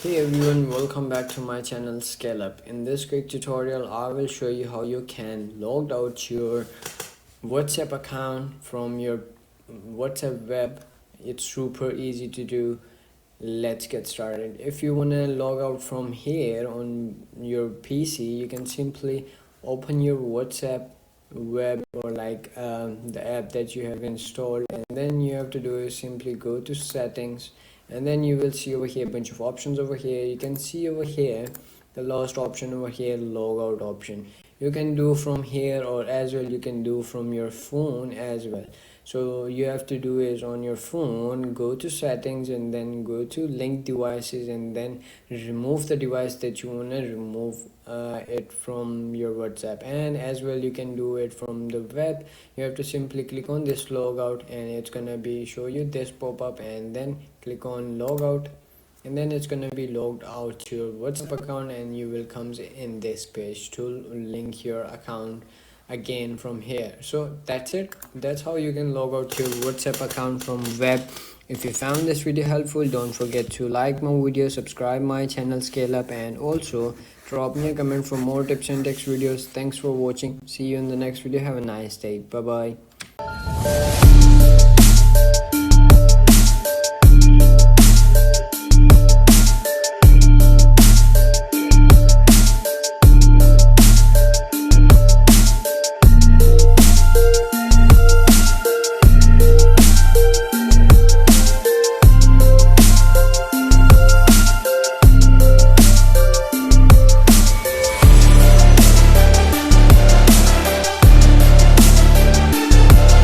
Hey everyone, welcome back to my channel Scale Up. In this quick tutorial, I will show you how you can log out your WhatsApp account from your WhatsApp web. It's super easy to do. Let's get started. If you want to log out from here on your PC, you can simply open your WhatsApp web or the app that you have installed, and then you have to do is simply go to settings, and then you will see over here a bunch of options over here. You can see over here the last option over here, logout option. You can do from here, or as well you can do from your phone as well. So you have to do is on your phone, go to settings and then go to link devices, and then remove the device that you want to remove it from your WhatsApp. And as well you can do it from the web. You have to simply click on this logout, and it's gonna be show you this pop-up, and then click on logout, and then it's gonna be logged out to your WhatsApp account, and you will comes in this page to link your account again from here. So that's it. That's how you can log out your WhatsApp account from web. If you found this video helpful, don't forget to like my video, subscribe my channel Scale Up, and also drop me a comment for more tips and tricks videos. Thanks for watching. See you in the next video. Have a nice day. Bye bye.